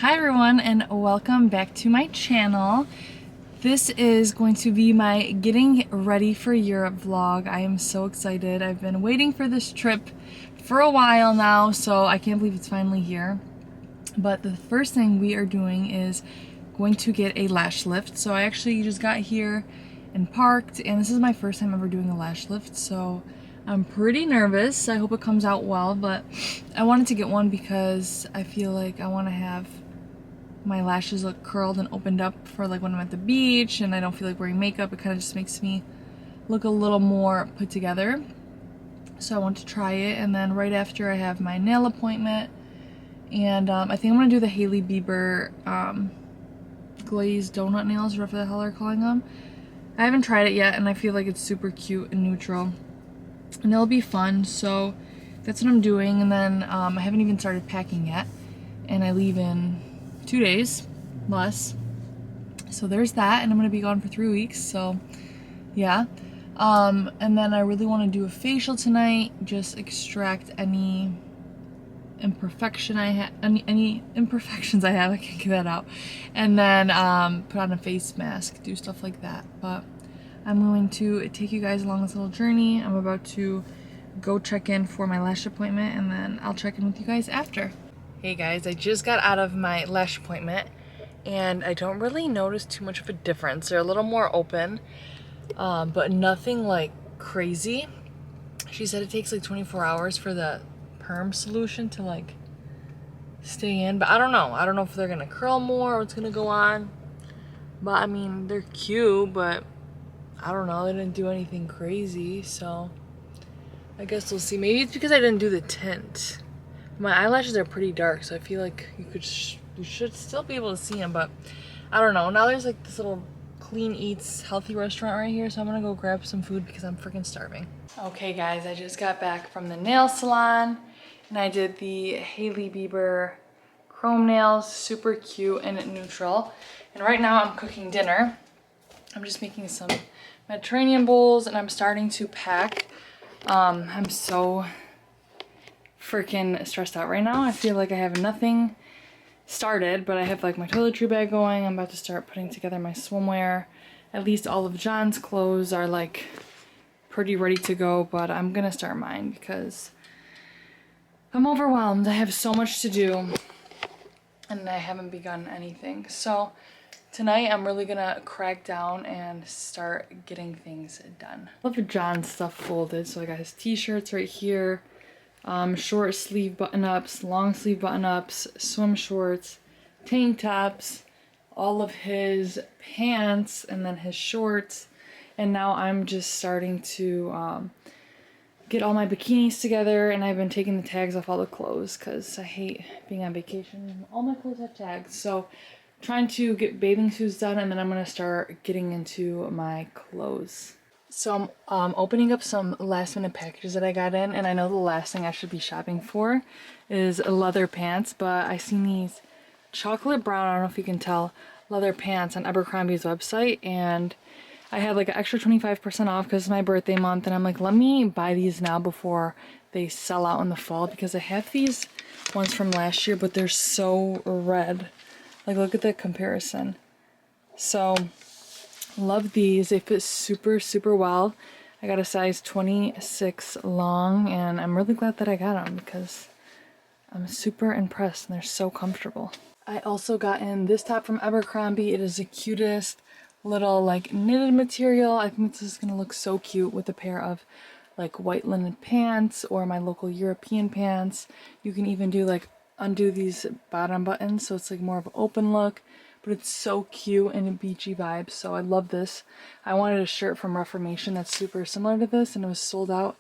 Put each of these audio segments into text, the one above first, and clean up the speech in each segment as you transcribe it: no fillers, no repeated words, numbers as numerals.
Hi everyone and welcome back to my channel. This is going to be my getting ready for Europe vlog. I am so excited. I've been waiting for this trip for a while now, so I can't believe it's finally here. But the first thing we are doing is going to get a lash lift. So I actually just got here and parked, and this is my first time ever doing a lash lift, so I'm pretty nervous. I hope it comes out well, but I wanted to get one because I feel like I want to have my lashes look curled and opened up for like when I'm at the beach and I don't feel like wearing makeup. It kind of just makes me look a little more put together. So I want to try it, and then right after I have my nail appointment, and I think I'm going to do the Hailey Bieber glazed donut nails, or whatever the hell they're calling them. I haven't tried it yet and I feel like it's super cute and neutral and it'll be fun, so that's what I'm doing. And then I haven't even started packing yet, and I leave in 2 days less, so there's that, and I'm gonna be gone for 3 weeks, so yeah. And then I really want to do a facial tonight, just extract any imperfection I have, any imperfections I have, I can't get that out, and then put on a face mask, do stuff like that. But I'm going to take you guys along this little journey. I'm about to go check in for my lash appointment, and then I'll check in with you guys after. Hey guys, I just got out of my lash appointment and I don't really notice too much of a difference. They're a little more open, but nothing like crazy. She said it takes like 24 hours for the perm solution to like stay in, but I don't know. I don't know if they're gonna curl more or what's gonna go on. But I mean, they're cute, but I don't know. They didn't do anything crazy, so I guess we'll see. Maybe it's because I didn't do the tint. My eyelashes are pretty dark, so I feel like you should still be able to see them, but I don't know. Now there's like this little clean eats healthy restaurant right here, so I'm gonna go grab some food because I'm freaking starving. Okay guys, I just got back from the nail salon and I did the Hailey Bieber chrome nails, super cute and neutral. And right now I'm cooking dinner. I'm just making some Mediterranean bowls and I'm starting to pack. I'm so freaking stressed out right now. I feel like I have nothing started, but I have like my toiletry bag going. I'm about to start putting together my swimwear. At least all of John's clothes are like pretty ready to go, but I'm gonna start mine because I'm overwhelmed. I have so much to do and I haven't begun anything. So tonight I'm really gonna crack down and start getting things done. I love John's stuff folded, so I got his t-shirts right here. Short sleeve button-ups, long sleeve button-ups, swim shorts, tank tops, all of his pants, and then his shorts. And now I'm just starting to get all my bikinis together, and I've been taking the tags off all the clothes because I hate being on vacation. All my clothes have tags, so trying to get bathing suits done, and then I'm going to start getting into my clothes. So I'm opening up some last minute packages that I got in, and I know the last thing I should be shopping for is leather pants, but I seen these chocolate brown, I don't know if you can tell, leather pants on Abercrombie's website, and I had like an extra 25% off because it's my birthday month, and I'm like, let me buy these now before they sell out in the fall, because I have these ones from last year, but they're so red. Like, look at the comparison. So love these. They fit super, super well. I got a size 26 long, and I'm really glad that I got them because I'm super impressed and they're so comfortable. I also got in this top from Abercrombie. It is the cutest little like knitted material. I think this is gonna look so cute with a pair of like white linen pants or my local European pants. You can even do like undo these bottom buttons so it's like more of an open look. But it's so cute and a beachy vibe, so I love this. I wanted a shirt from Reformation that's super similar to this, and it was sold out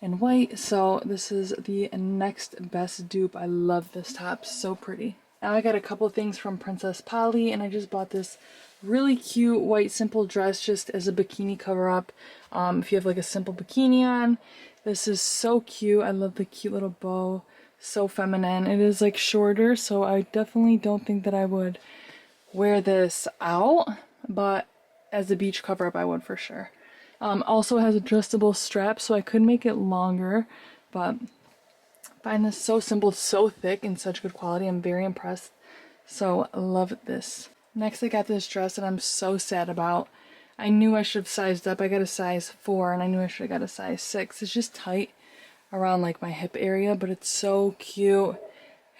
in white, so this is the next best dupe. I love this top, so pretty. Now I got a couple things from Princess Polly, and I just bought this really cute white simple dress just as a bikini cover up. If you have like a simple bikini on, this is so cute. I love the cute little bow, so feminine. It is like shorter, so I definitely don't think that I would wear this out, but as a beach cover up I would for sure. Also has adjustable straps, so I could make it longer, but I find this so simple, so thick, and such good quality. I'm very impressed So I love this. Next I got this dress that I'm so sad about. I knew I should have sized up. I got a size 4 and I knew I should have got a size 6. It's just tight around like my hip area, but it's so cute.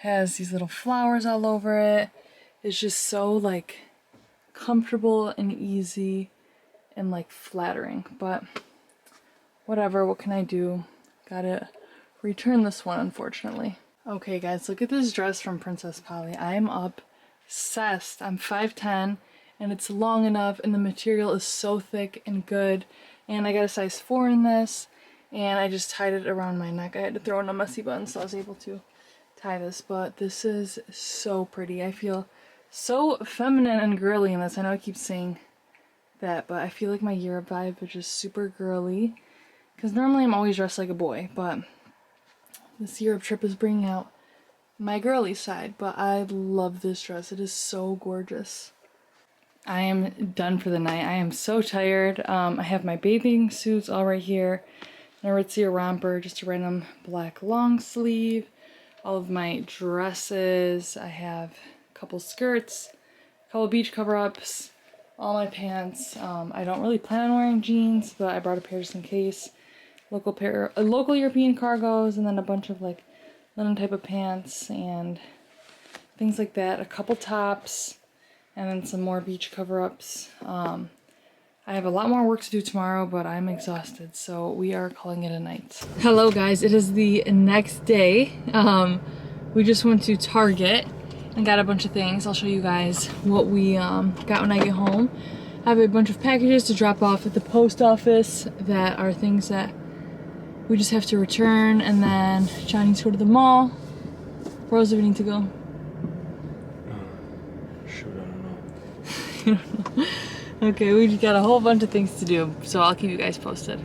Has these little flowers all over it. It's just so like comfortable and easy and like flattering, but whatever, what can I do? Gotta return this one, unfortunately. Okay guys, look at this dress from Princess Polly. I'm obsessed. I'm 5'10", and it's long enough, and the material is so thick and good, and I got a size 4 in this, and I just tied it around my neck. I had to throw in a messy bun so I was able to tie this, but this is so pretty. I feel so feminine and girly in this. I know I keep saying that, but I feel like my Europe vibe is just super girly, because normally I'm always dressed like a boy, but this Europe trip is bringing out my girly side. But I love this dress. It is so gorgeous. I am done for the night. I am so tired. I have my bathing suits all right here, an Aritzia romper, just a random black long sleeve, all of my dresses. I have a couple skirts, a couple beach cover-ups, all my pants. I don't really plan on wearing jeans, but I brought a pair just in case. Local European cargos, and then a bunch of like linen type of pants and things like that. A couple tops, and then some more beach cover-ups. I have a lot more work to do tomorrow, but I'm exhausted, so we are calling it a night. Hello guys, it is the next day. We just went to Target and got a bunch of things. I'll show you guys what we got when I get home. I have a bunch of packages to drop off at the post office that are things that we just have to return, and then John needs to go to the mall. Where else do we need to go? Shoot, I don't know. You don't know. Okay, we just got a whole bunch of things to do, so I'll keep you guys posted.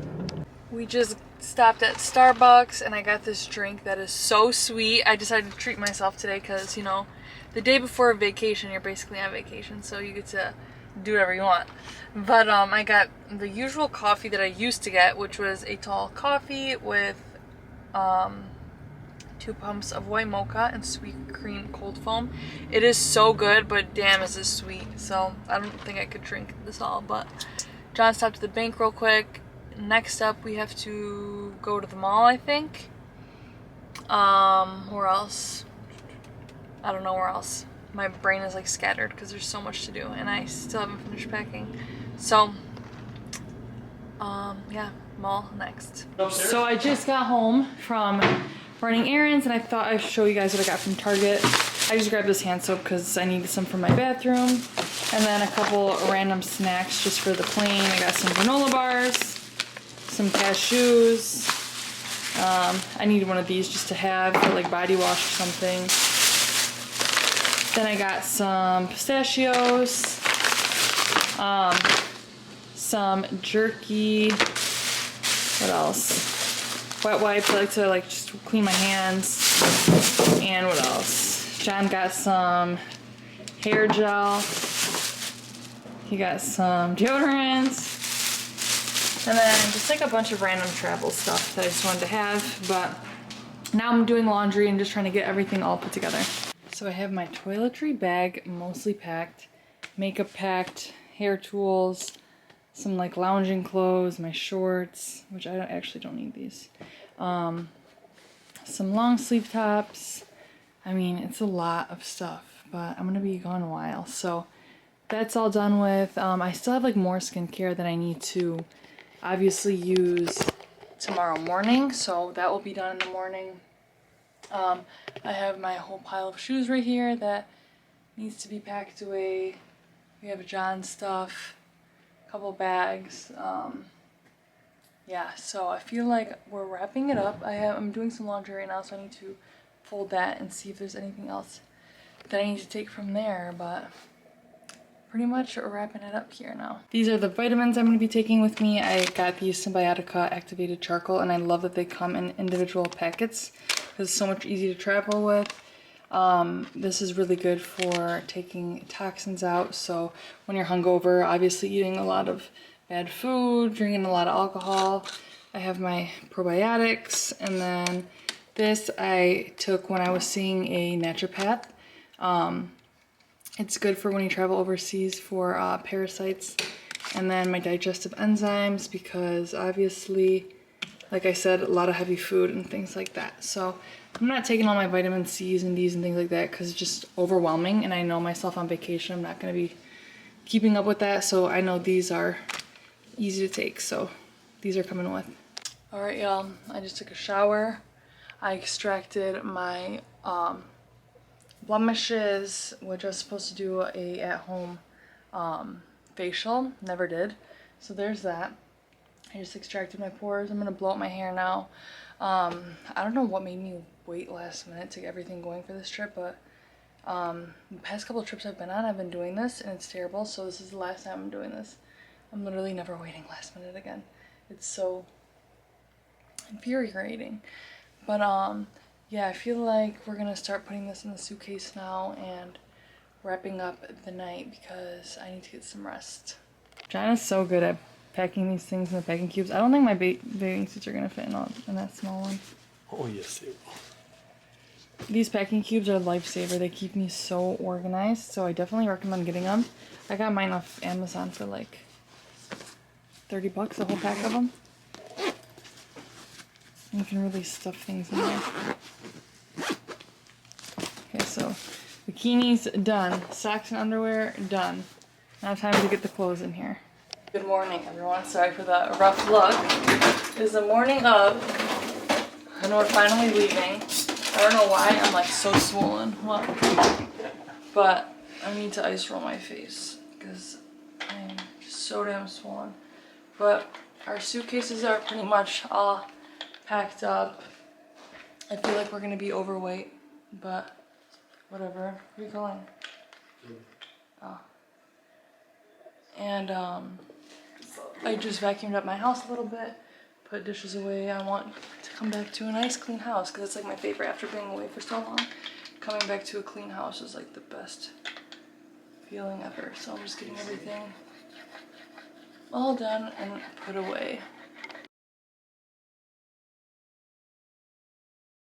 We just stopped at Starbucks and I got this drink that is so sweet. I decided to treat myself today because, you know, the day before a vacation, you're basically on vacation, so you get to do whatever you want. But I got the usual coffee that I used to get, which was a tall coffee with 2 pumps of white mocha and sweet cream cold foam. It is so good, but damn is this sweet. So I don't think I could drink this all, but John stopped at the bank real quick. Next up we have to go to the mall, I think. Where else? I don't know where else. My brain is like scattered because there's so much to do and I still haven't finished packing. So, yeah, mall next. So I just got home from running errands and I thought I'd show you guys what I got from Target. I just grabbed this hand soap because I needed some for my bathroom. And then a couple random snacks just for the plane. I got some granola bars, some cashews. I needed one of these just to have for like body wash or something. Then I got some pistachios, some jerky, what else? Wet wipes, I like to like just clean my hands, and what else? John got some hair gel, he got some deodorants, and then just like a bunch of random travel stuff that I just wanted to have, but now I'm doing laundry and just trying to get everything all put together. So I have my toiletry bag mostly packed, makeup packed, hair tools, some like lounging clothes, my shorts, which I actually don't need these, some long sleeve tops. I mean, it's a lot of stuff, but I'm gonna be gone a while, so that's all done with. I still have like more skincare that I need to obviously use tomorrow morning, so that will be done in the morning. I have my whole pile of shoes right here that needs to be packed away. We have John's stuff, a couple bags. Yeah, so I feel like we're wrapping it up. I'm doing some laundry right now, so I need to fold that and see if there's anything else that I need to take from there, but pretty much wrapping it up here now. These are the vitamins I'm going to be taking with me. I got these Symbiotica activated charcoal, and I love that they come in individual packets because it's so much easier to travel with. This is really good for taking toxins out, so when you're hungover, obviously eating a lot of bad food, drinking a lot of alcohol. I have my probiotics, and then this I took when I was seeing a naturopath. It's good for when you travel overseas for parasites. And then my digestive enzymes, because obviously, like I said, a lot of heavy food and things like that. So I'm not taking all my vitamin C's and D's and things like that because it's just overwhelming. And I know myself on vacation, I'm not going to be keeping up with that. So I know these are easy to take. So these are coming with. All right, y'all, I just took a shower. I extracted my blemishes, which I was supposed to do a at-home facial. Never did. So there's that. I just extracted my pores. I'm gonna blow out my hair now. I don't know what made me wait last minute to get everything going for this trip, but the past couple of trips I've been on, I've been doing this and it's terrible. So this is the last time I'm doing this. I'm literally never waiting last minute again. It's so infuriating. But yeah, I feel like we're gonna start putting this in the suitcase now and wrapping up the night because I need to get some rest. Jonna's so good at packing these things in the packing cubes. I don't think my bathing suits are gonna fit in that small one. Oh yes, they will. These packing cubes are a lifesaver. They keep me so organized, so I definitely recommend getting them. I got mine off Amazon for like 30 bucks, a whole pack of them. You can really stuff things in there. Okay, so bikinis done. Socks and underwear done. Now time to get the clothes in here. Good morning, everyone. Sorry for the rough look. It is the morning of, and we're finally leaving. I don't know why I'm like so swollen. What? But I need to ice roll my face because I'm so damn swollen. But our suitcases are pretty much all packed up. I feel like we're gonna be overweight, but whatever. Where are you going? Oh. And I just vacuumed up my house a little bit, put dishes away. I want to come back to a nice clean house because it's like my favorite after being away for so long. Coming back to a clean house is like the best feeling ever. So I'm just getting everything all done and put away.